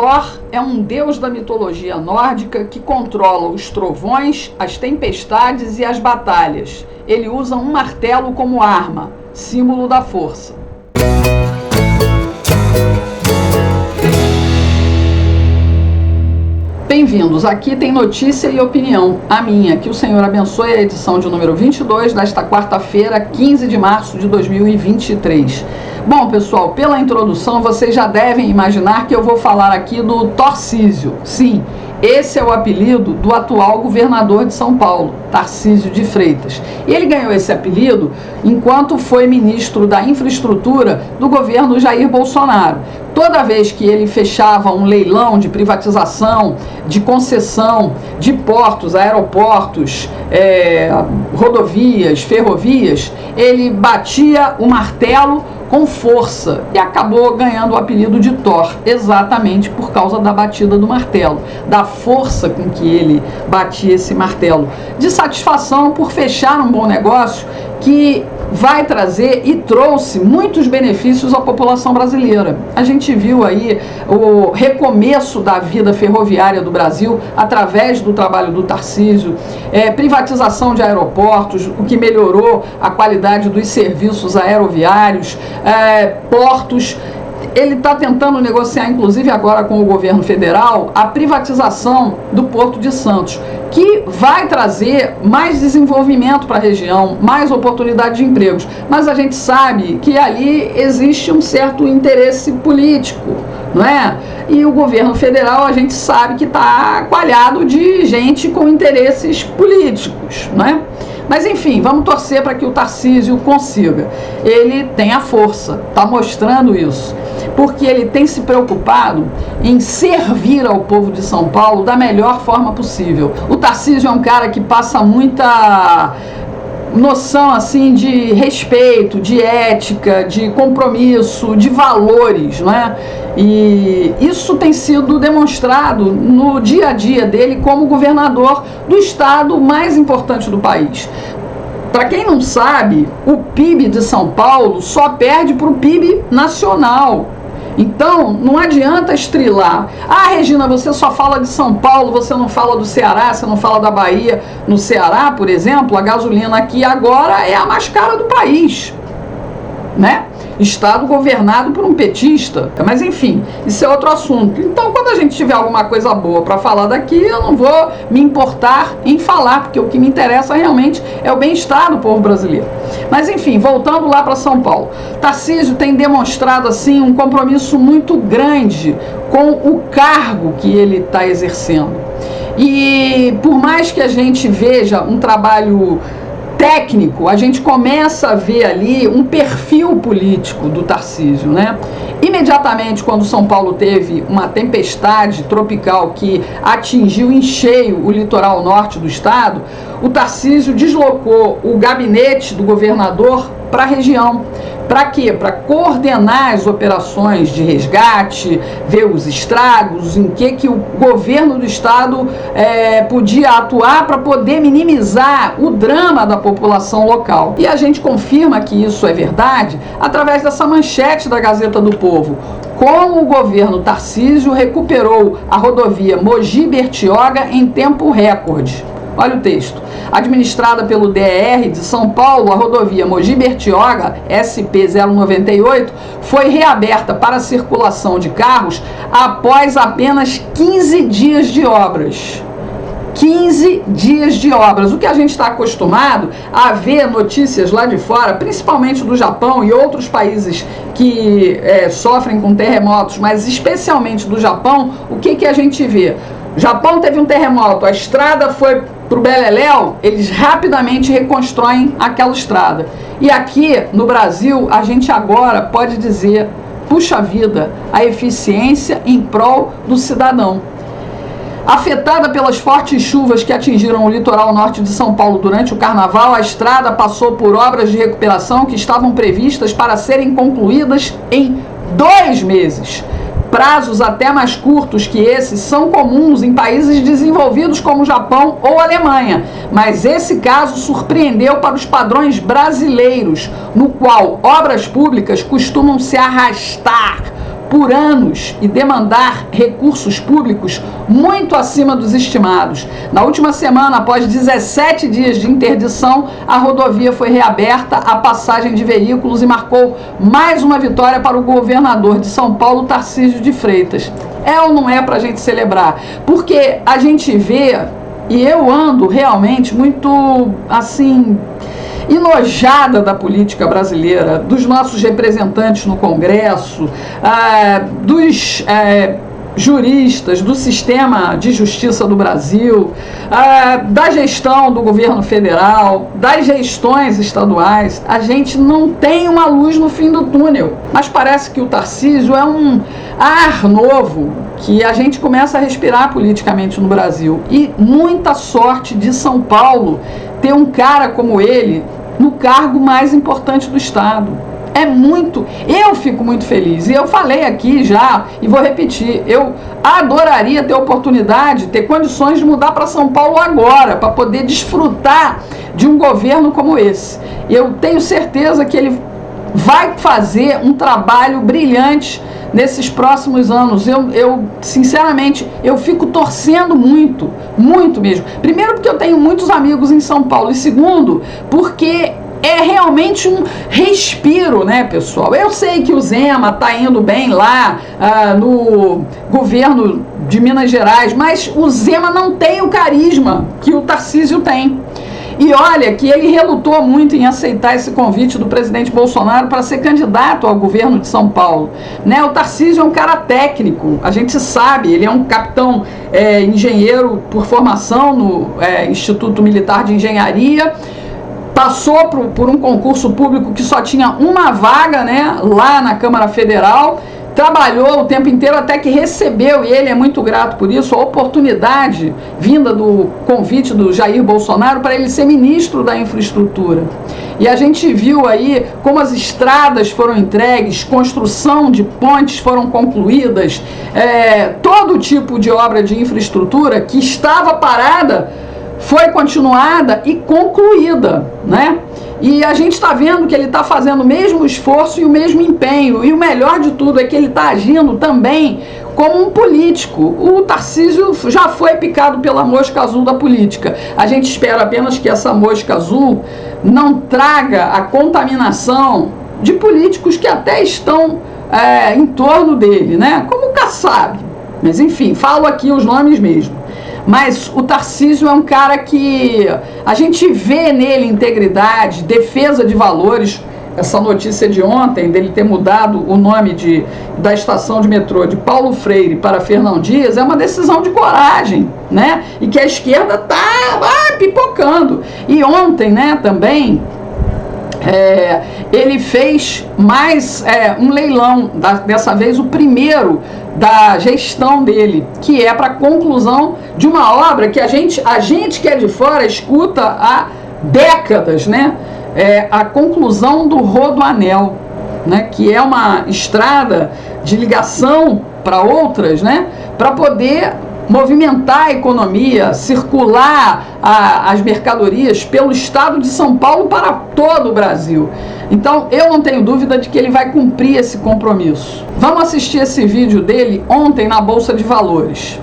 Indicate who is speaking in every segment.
Speaker 1: Thor é um deus da mitologia nórdica que controla os trovões, as tempestades e as batalhas. Ele usa um martelo como arma, símbolo da força. Bem-vindos, aqui tem notícia e opinião, a minha, que o Senhor abençoe a edição de número 22 desta quarta-feira, 15 de março de 2023. Bom, pessoal, pela introdução vocês já devem imaginar que eu vou falar aqui do Tarcísio. Sim, esse é o apelido do atual governador de São Paulo, Tarcísio de Freitas. E ele ganhou esse apelido enquanto foi ministro da Infraestrutura do governo Jair Bolsonaro. Toda vez que ele fechava um leilão de privatização, de concessão de portos, aeroportos, rodovias, ferrovias, ele batia o martelo com força e acabou ganhando o apelido de Thor, exatamente por causa da batida do martelo, da força com que ele batia esse martelo, de satisfação por fechar um bom negócio que vai trazer e trouxe muitos benefícios à população brasileira. A gente viu aí o recomeço da vida ferroviária do Brasil através do trabalho do Tarcísio, privatização de aeroportos, o que melhorou a qualidade dos serviços aeroviários, portos. Ele está tentando negociar, inclusive agora com o governo federal, a privatização do Porto de Santos, que vai trazer mais desenvolvimento para a região, mais oportunidade de empregos. Mas a gente sabe que ali existe um certo interesse político, não é? E o governo federal, a gente sabe que está coalhado de gente com interesses políticos, não é? Mas enfim, vamos torcer para que o Tarcísio consiga. Ele tem a força, está mostrando isso, porque ele tem se preocupado em servir ao povo de São Paulo da melhor forma possível. O Tarcísio é um cara que passa muita noção assim de respeito, de ética, de compromisso, de valores, não é? E isso tem sido demonstrado no dia a dia dele como governador do estado mais importante do país. Para quem não sabe, o PIB de São Paulo só perde para o PIB nacional. Então, não adianta estrilar. Ah, Regina, você só fala de São Paulo, você não fala do Ceará, você não fala da Bahia. No Ceará, por exemplo, a gasolina aqui agora é a mais cara do país, né? Estado governado por um petista. Mas enfim, isso é outro assunto. Então, quando a gente tiver alguma coisa boa para falar daqui, eu não vou me importar em falar, porque o que me interessa realmente é o bem-estar do povo brasileiro. Mas enfim, voltando lá para São Paulo, Tarcísio tem demonstrado assim um compromisso muito grande com o cargo que ele está exercendo. E por mais que a gente veja um trabalho técnico, a gente começa a ver ali um perfil político do Tarcísio, né? Imediatamente, quando São Paulo teve uma tempestade tropical que atingiu em cheio o litoral norte do estado, o Tarcísio deslocou o gabinete do governador para a região. Para quê? Para coordenar as operações de resgate, ver os estragos, em que o governo do estado podia atuar para poder minimizar o drama da população local. E a gente confirma que isso é verdade através dessa manchete da Gazeta do Povo. Como o governo Tarcísio recuperou a rodovia Mogi-Bertioga em tempo recorde. Olha o texto. Administrada pelo DER de São Paulo, a rodovia Mogi-Bertioga, SP-098, foi reaberta para a circulação de carros após apenas 15 dias de obras. 15 dias de obras. O que a gente está acostumado a ver notícias lá de fora, principalmente do Japão e outros países que sofrem com terremotos, mas especialmente do Japão, o que a gente vê? O Japão teve um terremoto, a estrada foi para o beleléu, eles rapidamente reconstroem aquela estrada. E aqui no Brasil, a gente agora pode dizer, puxa vida, a eficiência em prol do cidadão. Afetada pelas fortes chuvas que atingiram o litoral norte de São Paulo durante o carnaval, a estrada passou por obras de recuperação que estavam previstas para serem concluídas em 2 meses. Prazos até mais curtos que esses são comuns em países desenvolvidos como Japão ou Alemanha, mas esse caso surpreendeu para os padrões brasileiros, no qual obras públicas costumam se arrastar por anos e demandar recursos públicos muito acima dos estimados. Na última semana, após 17 dias de interdição, a rodovia foi reaberta à passagem de veículos e marcou mais uma vitória para o governador de São Paulo, Tarcísio de Freitas. É ou não é para a gente celebrar? Porque a gente vê, e eu ando realmente muito, assim, enojada da política brasileira, dos nossos representantes no Congresso, dos juristas, do sistema de justiça do Brasil, da gestão do governo federal, das gestões estaduais. A gente não tem uma luz no fim do túnel, mas parece que o Tarcísio é um ar novo que a gente começa a respirar politicamente no Brasil. E muita sorte de São Paulo ter um cara como ele no cargo mais importante do Estado. Eu fico muito feliz, e eu falei aqui já, e vou repetir, eu adoraria ter oportunidade, ter condições de mudar para São Paulo agora, para poder desfrutar de um governo como esse. Eu tenho certeza que ele vai fazer um trabalho brilhante nesses próximos anos. Eu sinceramente, eu fico torcendo muito, muito mesmo. Primeiro porque eu tenho muitos amigos em São Paulo, e segundo, porque é realmente um respiro, né, pessoal? Eu sei que o Zema está indo bem lá no governo de Minas Gerais, mas o Zema não tem o carisma que o Tarcísio tem. E olha que ele relutou muito em aceitar esse convite do presidente Bolsonaro para ser candidato ao governo de São Paulo, né? O Tarcísio é um cara técnico, a gente sabe, ele é um capitão engenheiro por formação no Instituto Militar de Engenharia, passou por um concurso público que só tinha uma vaga, né, lá na Câmara Federal, trabalhou o tempo inteiro até que recebeu, e ele é muito grato por isso, a oportunidade vinda do convite do Jair Bolsonaro para ele ser ministro da infraestrutura. E a gente viu aí como as estradas foram entregues, construção de pontes foram concluídas, todo tipo de obra de infraestrutura que estava parada foi continuada e concluída, né? E a gente está vendo que ele está fazendo o mesmo esforço e o mesmo empenho. E o melhor de tudo é que ele está agindo também como um político. O Tarcísio já foi picado pela mosca azul da política. A gente espera apenas que essa mosca azul não traga a contaminação de políticos que até estão em torno dele, né? Como o Kassab. Mas enfim, falo aqui os nomes mesmo. Mas o Tarcísio é um cara que a gente vê nele integridade, defesa de valores. Essa notícia de ontem, dele ter mudado o nome da estação de metrô de Paulo Freire para Fernão Dias, é uma decisão de coragem, né? E que a esquerda está pipocando. E ontem, né, também, ele fez mais um leilão, dessa vez o primeiro da gestão dele, que é para conclusão de uma obra que a gente que é de fora escuta há décadas, né? A conclusão do Rodoanel, né? Que é uma estrada de ligação para outras, né? Para poder movimentar a economia, circular as mercadorias pelo estado de São Paulo para todo o Brasil. Então, eu não tenho dúvida de que ele vai cumprir esse compromisso. Vamos assistir esse vídeo dele ontem na Bolsa de Valores.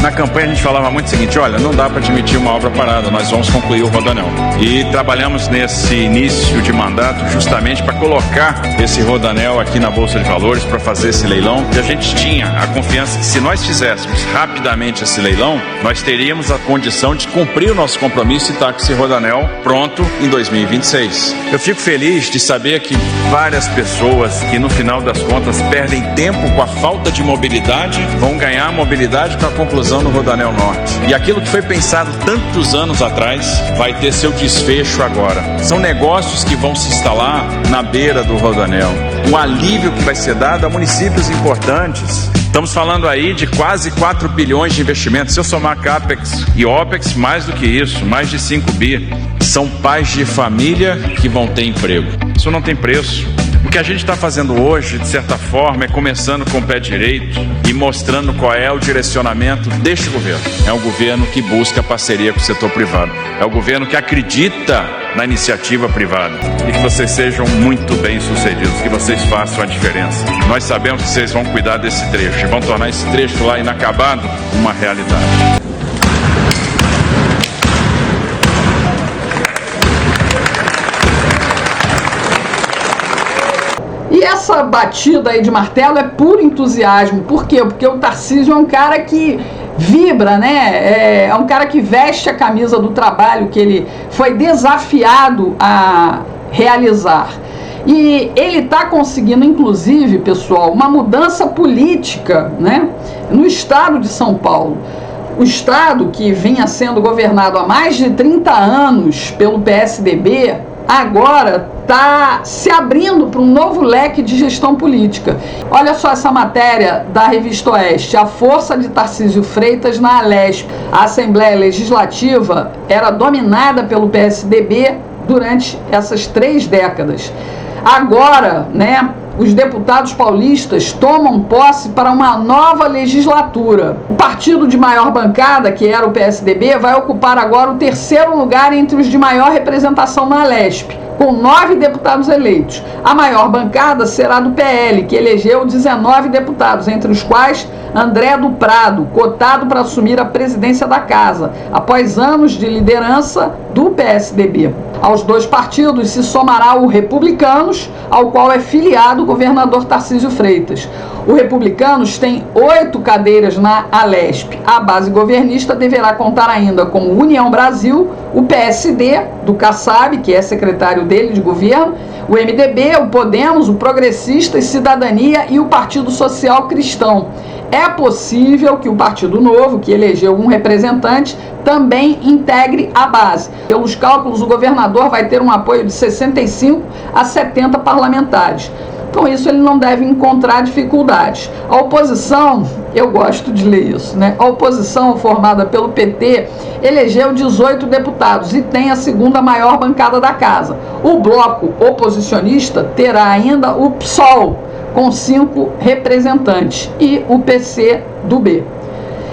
Speaker 2: Na campanha a gente falava muito o seguinte: olha, não dá para admitir uma obra parada, nós vamos concluir o Rodoanel. E trabalhamos nesse início de mandato justamente para colocar esse Rodoanel aqui na Bolsa de Valores, para fazer esse leilão. E a gente tinha a confiança que se nós fizéssemos rapidamente esse leilão, nós teríamos a condição de cumprir o nosso compromisso e estar com esse Rodoanel pronto em 2026. Eu fico feliz de saber que várias pessoas que no final das contas perdem tempo com a falta de mobilidade vão ganhar mobilidade com a conclusão no Rodoanel Norte. E aquilo que foi pensado tantos anos atrás vai ter seu desfecho agora. São negócios que vão se instalar na beira do Rodoanel. O alívio que vai ser dado a municípios importantes. Estamos falando aí de quase 4 bilhões de investimentos. Se eu somar CAPEX e OPEX, mais do que isso, mais de 5 bi. São pais de família que vão ter emprego. Isso não tem preço. O que a gente está fazendo hoje, de certa forma, é começando com o pé direito e mostrando qual é o direcionamento deste governo. É um governo que busca parceria com o setor privado. É um governo que acredita na iniciativa privada. E que vocês sejam muito bem-sucedidos, que vocês façam a diferença. Nós sabemos que vocês vão cuidar desse trecho e vão tornar esse trecho lá inacabado uma realidade.
Speaker 1: E essa batida aí de martelo é puro entusiasmo. Por quê? Porque o Tarcísio é um cara que vibra, né? É um cara que veste a camisa do trabalho que ele foi desafiado a realizar. E ele está conseguindo, inclusive, pessoal, uma mudança política, né, no estado de São Paulo. O estado que vinha sendo governado há mais de 30 anos pelo PSDB, agora está se abrindo para um novo leque de gestão política. Olha só essa matéria da Revista Oeste. A força de Tarcísio Freitas na Alesp. A Assembleia Legislativa era dominada pelo PSDB durante essas 3 décadas. Agora, né, os deputados paulistas tomam posse para uma nova legislatura. O partido de maior bancada, que era o PSDB, vai ocupar agora o 3º lugar entre os de maior representação na Alesp, com 9 deputados eleitos. A maior bancada será do PL, que elegeu 19 deputados, entre os quais André do Prado, cotado para assumir a presidência da casa, após anos de liderança do PSDB. Aos 2 partidos se somará o Republicanos, ao qual é filiado o governador Tarcísio Freitas. O Republicanos tem 8 cadeiras na Alesp. A base governista deverá contar ainda com União Brasil, o PSD, do Kassab, que é secretário dele de governo, o MDB, o Podemos, o Progressistas, Cidadania e o Partido Social Cristão. É possível que o Partido Novo, que elegeu um representante, também integre a base. Pelos cálculos, o governador vai ter um apoio de 65 a 70 parlamentares. Com isso, ele não deve encontrar dificuldades. A oposição, eu gosto de ler isso, né? A oposição, formada pelo PT, elegeu 18 deputados e tem a 2ª maior bancada da casa. O bloco oposicionista terá ainda o PSOL, com 5 representantes, e o PCdoB.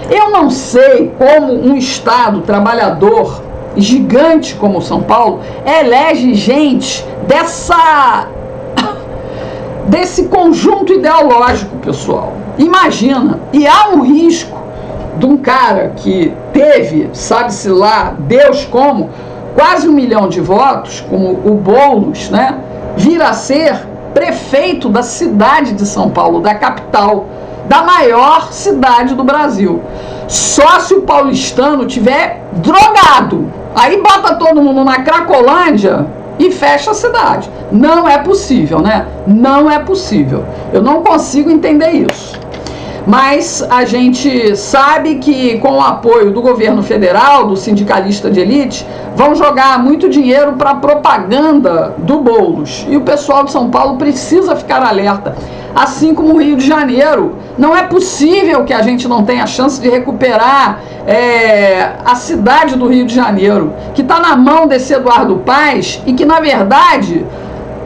Speaker 1: Eu não sei como um estado trabalhador gigante como São Paulo elege gente desse conjunto ideológico, pessoal. Imagina, e há um risco de um cara que teve, sabe-se lá, Deus como, quase 1 milhão de votos, como o Boulos, né, vir a ser prefeito da cidade de São Paulo, da capital, da maior cidade do Brasil. Só se o paulistano tiver drogado. Aí bota todo mundo na Cracolândia e fecha a cidade. Não é possível, né? Não é possível. Eu não consigo entender isso. Mas a gente sabe que com o apoio do governo federal, do sindicalista de elite, vão jogar muito dinheiro para a propaganda do Boulos. E o pessoal de São Paulo precisa ficar alerta. Assim como o Rio de Janeiro. Não é possível que a gente não tenha chance de recuperar a cidade do Rio de Janeiro, que está na mão desse Eduardo Paes e que, na verdade,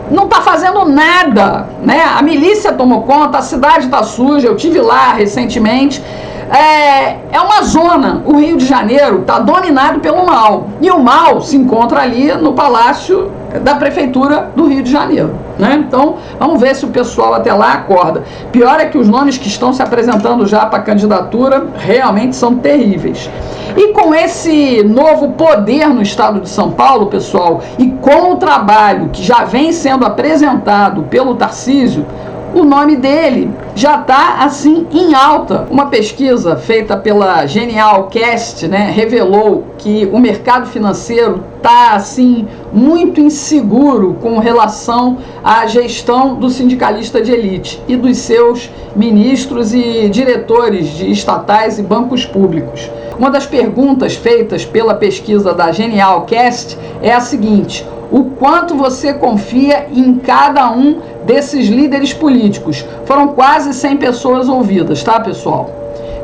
Speaker 1: não está fazendo nada, né? A milícia tomou conta, a cidade está suja, eu estive lá recentemente. É uma zona, o Rio de Janeiro está dominado pelo mal, e o mal se encontra ali no Palácio da Prefeitura do Rio de Janeiro, né? Então, vamos ver se o pessoal até lá acorda. Pior é que os nomes que estão se apresentando já para a candidatura realmente são terríveis. E com esse novo poder no estado de São Paulo, pessoal, e com o trabalho que já vem sendo apresentado pelo Tarcísio, o nome dele já está assim em alta. Uma pesquisa feita pela Genialcast, né, revelou que o mercado financeiro está assim muito inseguro com relação à gestão do sindicalista de elite e dos seus ministros e diretores de estatais e bancos públicos. Uma das perguntas feitas pela pesquisa da Genialcast é a seguinte: o quanto você confia em cada um desses líderes políticos? Foram quase 100 pessoas ouvidas, tá, pessoal?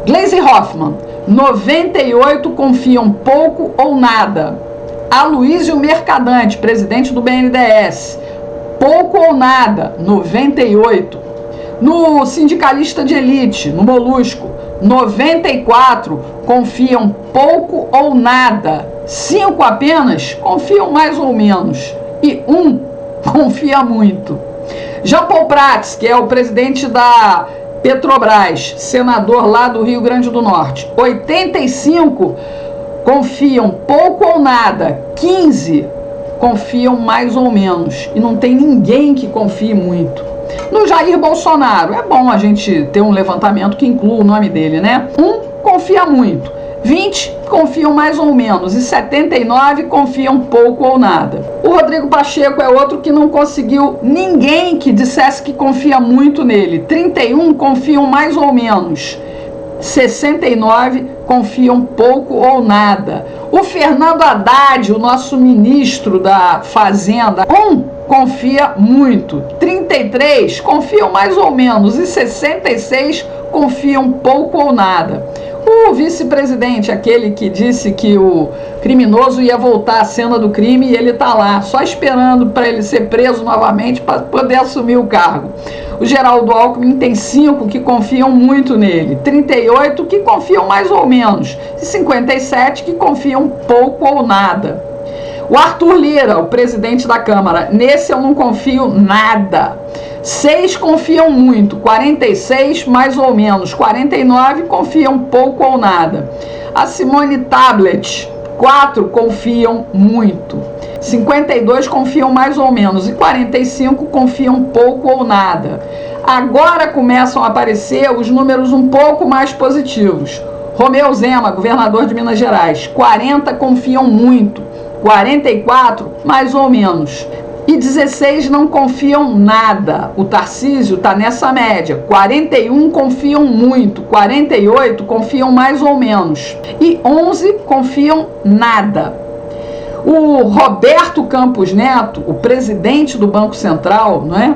Speaker 1: Gleisi Hoffmann, 98 confiam pouco ou nada. Aloysio Mercadante, presidente do BNDES, pouco ou nada, 98. No sindicalista de elite, no Molusco, 94 confiam pouco ou nada, 5 apenas confiam mais ou menos e 1 confia muito. Jean Paul Prats, que é o presidente da Petrobras, senador lá do Rio Grande do Norte, 85 confiam pouco ou nada, 15 confiam mais ou menos e não tem ninguém que confie muito. No Jair Bolsonaro, é bom a gente ter um levantamento que inclua o nome dele, né? 1 confia muito, 20 confiam mais ou menos e 79 confiam pouco ou nada. O Rodrigo Pacheco é outro que não conseguiu ninguém que dissesse que confia muito nele. 31 confiam mais ou menos, 69 confiam pouco ou nada. O Fernando Haddad, o nosso ministro da Fazenda, 1 confia muito, 33 confiam mais ou menos e 66 confiam pouco ou nada. O vice-presidente, aquele que disse que o criminoso ia voltar à cena do crime, e ele está lá, só esperando para ele ser preso novamente para poder assumir o cargo. O Geraldo Alckmin tem 5 que confiam muito nele, 38 que confiam mais ou menos, e 57 que confiam pouco ou nada. O Arthur Lira, o presidente da Câmara, nesse eu não confio nada. 6 confiam muito, 46 mais ou menos, 49 confiam pouco ou nada. A Simone Tablet, 4 confiam muito, 52 confiam mais ou menos e 45 confiam pouco ou nada. Agora começam a aparecer os números um pouco mais positivos. Romeu Zema, governador de Minas Gerais, 40 confiam muito, 44 mais ou menos e 16 não confiam nada. O Tarcísio está nessa média, 41 confiam muito, 48 confiam mais ou menos e 11 confiam nada. O Roberto Campos Neto, o presidente do Banco Central, né,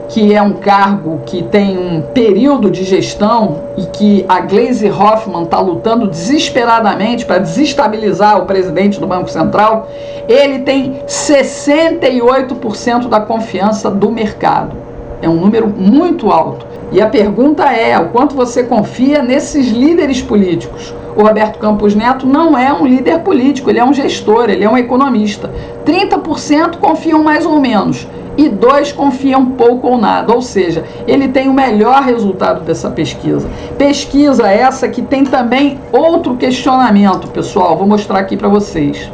Speaker 1: que é um cargo que tem um período de gestão e que a Gleisi Hoffmann está lutando desesperadamente para desestabilizar o presidente do Banco Central, ele tem 68% da confiança do mercado. É um número muito alto. E a pergunta é, o quanto você confia nesses líderes políticos? O Roberto Campos Neto não é um líder político, ele é um gestor, ele é um economista. 30% confiam mais ou menos e 2 confiam pouco ou nada, ou seja, ele tem o melhor resultado dessa pesquisa. Pesquisa essa que tem também outro questionamento, pessoal, vou mostrar aqui para vocês.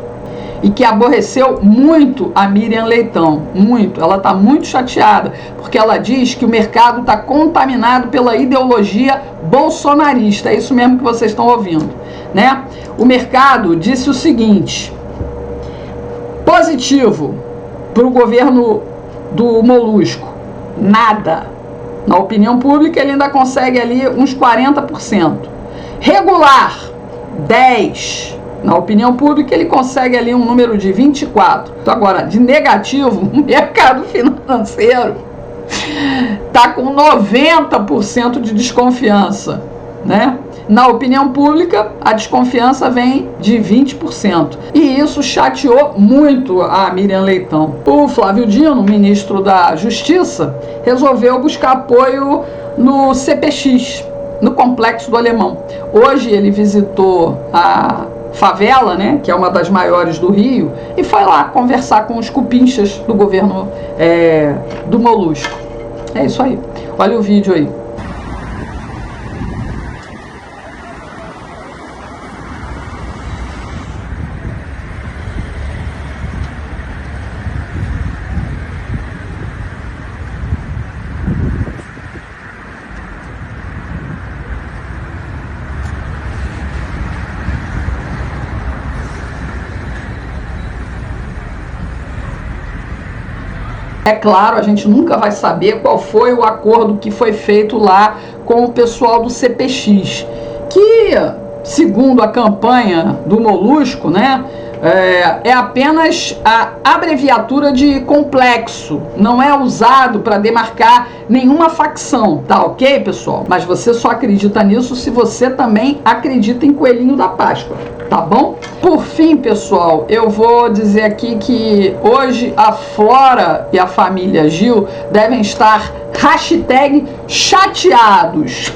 Speaker 1: E que aborreceu muito a Miriam Leitão, muito. Ela está muito chateada, porque ela diz que o mercado está contaminado pela ideologia bolsonarista. É isso mesmo que vocês estão ouvindo, né? O mercado disse o seguinte: positivo para o governo do Molusco, nada. Na opinião pública ele ainda consegue ali uns 40%. Regular, 10%. Na opinião pública, ele consegue ali um número de 24. Então, agora, de negativo, o mercado financeiro está com 90% de desconfiança, né? Na opinião pública, a desconfiança vem de 20%. E isso chateou muito a Miriam Leitão. O Flávio Dino, ministro da Justiça, resolveu buscar apoio no CPX, no Complexo do Alemão. Hoje ele visitou a favela, né, que é uma das maiores do Rio, e foi lá conversar com os cupinchas do governo do Molusco. É isso aí. Olha o vídeo aí. É claro, a gente nunca vai saber qual foi o acordo que foi feito lá com o pessoal do CPX, que, segundo a campanha do Molusco, né, é apenas a abreviatura de complexo, não é usado para demarcar nenhuma facção, tá ok, pessoal? Mas você só acredita nisso se você também acredita em Coelhinho da Páscoa, tá bom? Por fim, pessoal, eu vou dizer aqui que hoje a Flora e a família Gil devem estar #chateados.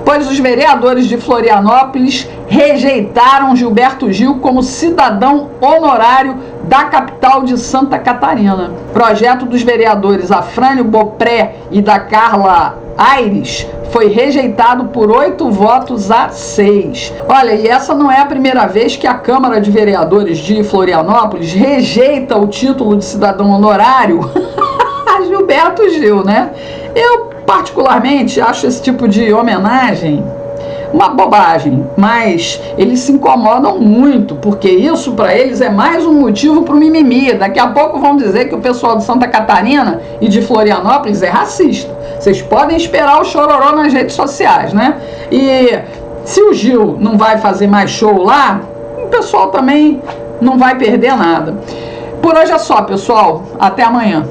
Speaker 1: Pois os vereadores de Florianópolis rejeitaram Gilberto Gil como cidadão honorário da capital de Santa Catarina. Projeto dos vereadores Afrânio Bopré e da Carla Aires foi rejeitado por 8 votos a 6. Olha, e essa não é a primeira vez que a Câmara de Vereadores de Florianópolis rejeita o título de cidadão honorário a Gilberto Gil, né? Eu particularmente acho esse tipo de homenagem uma bobagem, mas eles se incomodam muito, porque isso para eles é mais um motivo para o mimimi. Daqui a pouco vão dizer que o pessoal de Santa Catarina e de Florianópolis é racista. Vocês podem esperar o chororô nas redes sociais, né? E se o Gil não vai fazer mais show lá, o pessoal também não vai perder nada. Por hoje é só, pessoal. Até amanhã.